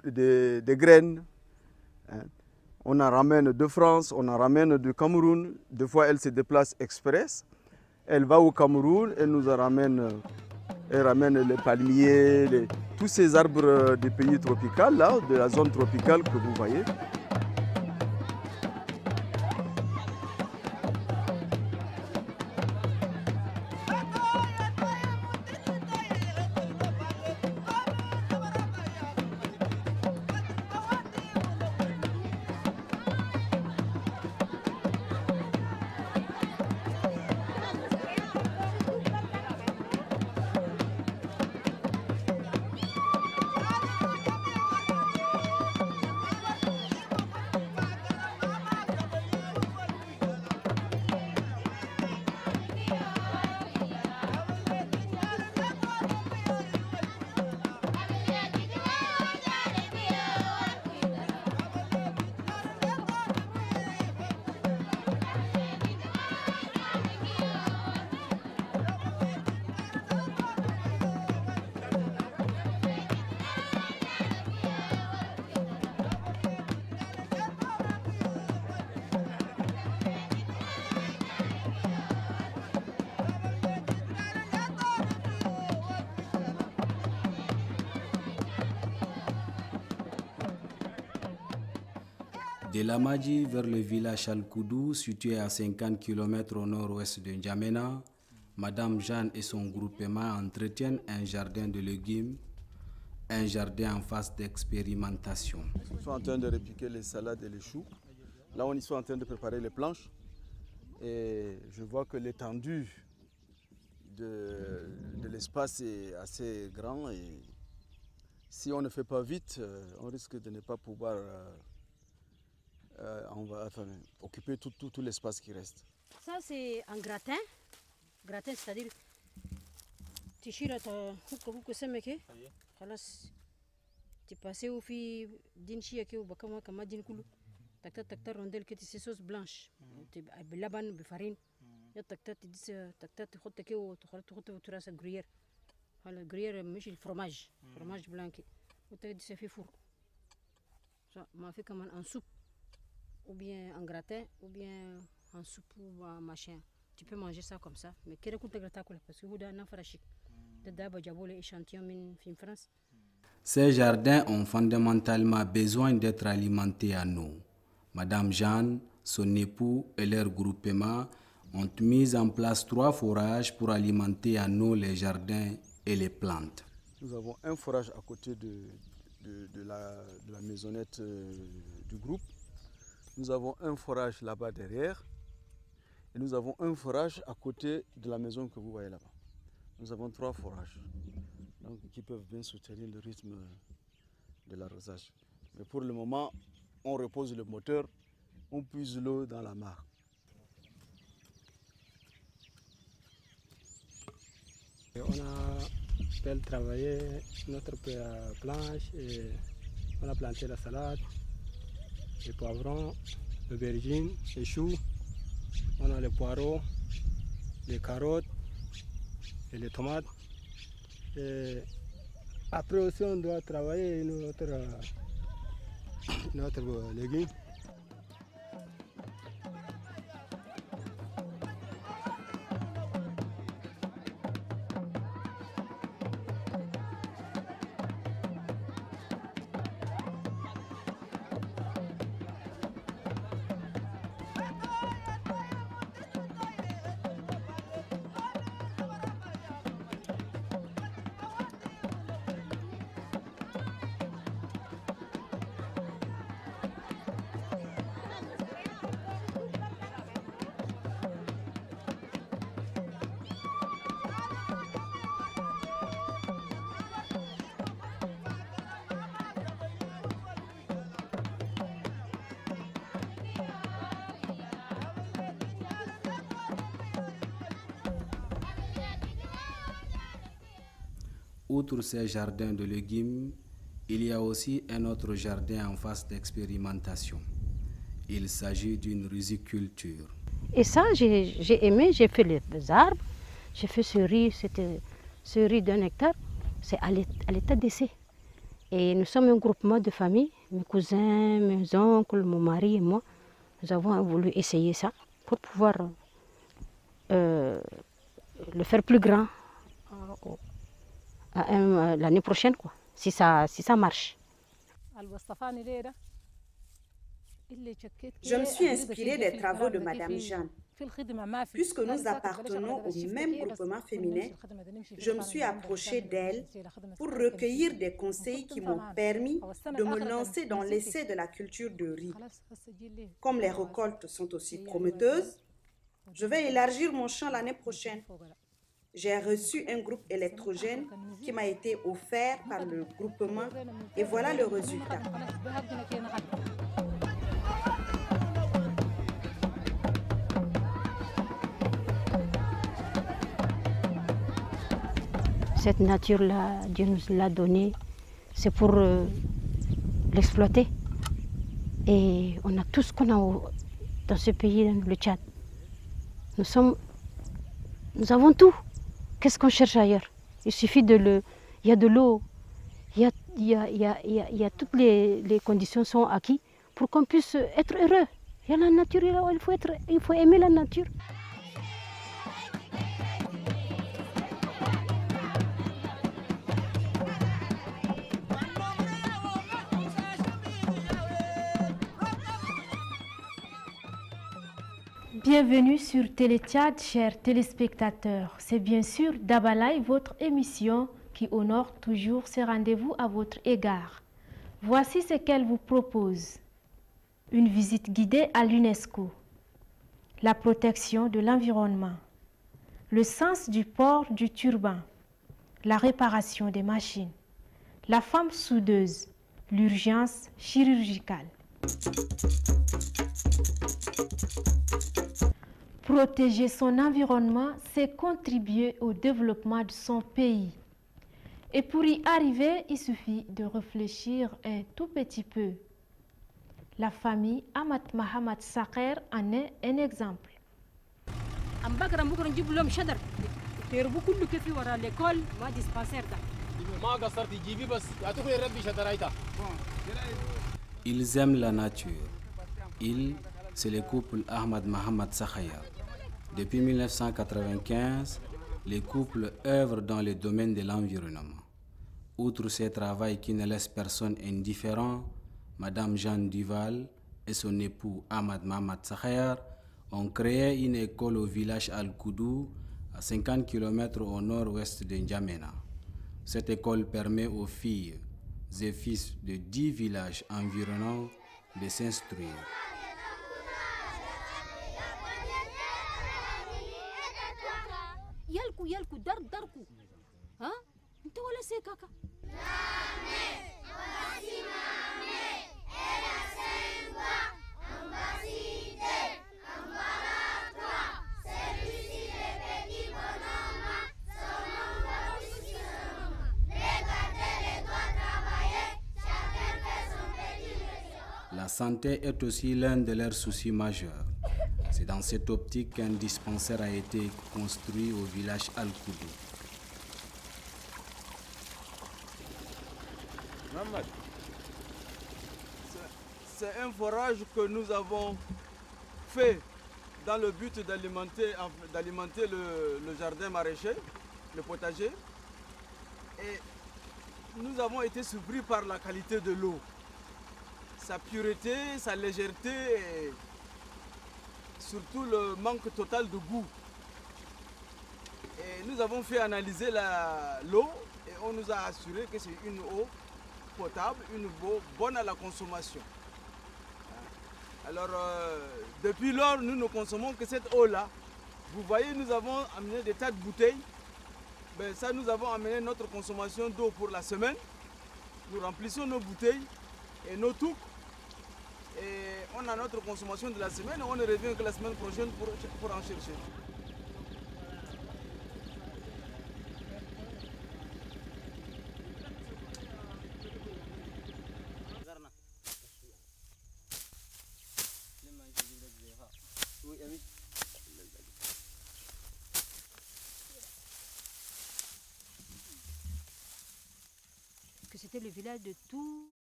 des graines. Hein. On en ramène de France, on en ramène du Cameroun. Des fois, elle se déplace express. Elle va au Cameroun, elle nous ramène, les palmiers, tous ces arbres des pays tropicaux, là, de la zone tropicale que vous voyez. De Lamadji vers le village Al-Koudou, situé à 50 km au nord-ouest de N'Djamena, Madame Jeanne et son groupement entretiennent un jardin de légumes, un jardin en phase d'expérimentation. Ils sont en train de répiquer les salades et les choux. Là, on est en train de préparer les planches. Et je vois que l'étendue de l'espace est assez grand. Et si on ne fait pas vite, on risque de ne pas pouvoir occuper tout l'espace qui reste. Ça, c'est un gratin. Gratin, c'est-à-dire, tu chires tu passes au fil d'une chia qui est au bakama comme d'une coulou. Tacta rondelle qui est sauce blanche. Tu as la banne de farine. Ya tacta tu dis tacta tu crois que tu as gruyère. Le gruyère, mais le fromage blanc. Tu as dit c'est fait four. Ça m'a fait comme en soupe. Ou bien en gratin, ou bien en soupe ou en machin. Tu peux manger ça comme ça. Mais quel est le gratin parce que vous avez un farachik. France. Ces jardins ont fondamentalement besoin d'être alimentés en eau. Madame Jeanne, son époux et leur groupement ont mis en place 3 forages pour alimenter en eau les jardins et les plantes. Nous avons un forage à côté de la maisonnette du groupe. Nous avons un forage là-bas derrière. Et nous avons un forage à côté de la maison que vous voyez là-bas. Nous avons 3 forages donc, qui peuvent bien soutenir le rythme de l'arrosage. Mais pour le moment, on repose le moteur, on puise l'eau dans la mare. On a fait travailler notre planche et on a planté la salade, les poivrons, l'aubergine, les choux, on a les poireaux, les carottes et les tomates. Et après aussi on doit travailler notre légumes. Outre ces jardins de légumes, il y a aussi un autre jardin en phase d'expérimentation. Il s'agit d'une riziculture. Et ça, j'ai aimé, j'ai fait les arbres, j'ai fait ce riz, c'était ce riz d'1 hectare, c'est à l'état d'essai. Et nous sommes un groupement de famille, mes cousins, mes oncles, mon mari et moi. Nous avons voulu essayer ça pour pouvoir le faire plus grand l'année prochaine, quoi, si ça marche. Je me suis inspirée des travaux de Madame Jeanne. Puisque nous appartenons au même groupement féminin, je me suis approchée d'elle pour recueillir des conseils qui m'ont permis de me lancer dans l'essai de la culture de riz. Comme les récoltes sont aussi prometteuses, je vais élargir mon champ l'année prochaine. J'ai reçu un groupe électrogène qui m'a été offert par le groupement et voilà le résultat. Cette nature-là, Dieu nous l'a donnée, c'est pour l'exploiter. Et on a tout ce qu'on a dans ce pays, le Tchad. Nous avons tout. Qu'est-ce qu'on cherche ailleurs? Il suffit il y a de l'eau, il y a toutes les conditions sont acquises pour qu'on puisse être heureux. Il y a la nature, il faut aimer la nature. Bienvenue sur Télé Tchad, chers téléspectateurs. C'est bien sûr Dabalaï, votre émission qui honore toujours ses rendez-vous à votre égard. Voici ce qu'elle vous propose. Une visite guidée à l'UNESCO, la protection de l'environnement, le sens du port du turban, la réparation des machines, la femme soudeuse, l'urgence chirurgicale. Protéger son environnement, c'est contribuer au développement de son pays. Et pour y arriver, il suffit de réfléchir un tout petit peu. La famille Ahmad Mahamad Saker en est un exemple. Ils aiment la nature. C'est le couple Ahmad Mahamad Sakhaya. Depuis 1995, les couples œuvrent dans le domaine de l'environnement. Outre ce travail qui ne laisse personne indifférent, Madame Jeanne Duval et son époux Ahmad Mahamad Sakhaya ont créé une école au village Al-Koudou, à 50 km au nord-ouest de N'Djamena. Cette école permet aux filles et fils de 10 villages environnants de s'instruire. يالكو داركو ها انت ولا سي كاكا La santé est aussi l'un de leurs soucis majeurs. C'est dans cette optique qu'un dispensaire a été construit au village Al-Koudou. C'est un forage que nous avons fait dans le but d'alimenter le jardin maraîcher, le potager. Et nous avons été surpris par la qualité de l'eau, sa pureté, sa légèreté et surtout le manque total de goût. Et nous avons fait analyser l'eau et on nous a assuré que c'est une eau potable, une eau bonne à la consommation. Alors depuis lors, nous ne consommons que cette eau-là. Vous voyez, nous avons amené des tas de bouteilles. Ben, ça, nous avons amené notre consommation d'eau pour la semaine. Nous remplissons nos bouteilles et nos toucs. Et on a notre consommation de la semaine et on ne revient que la semaine prochaine pour en chercher. c'était le village de tous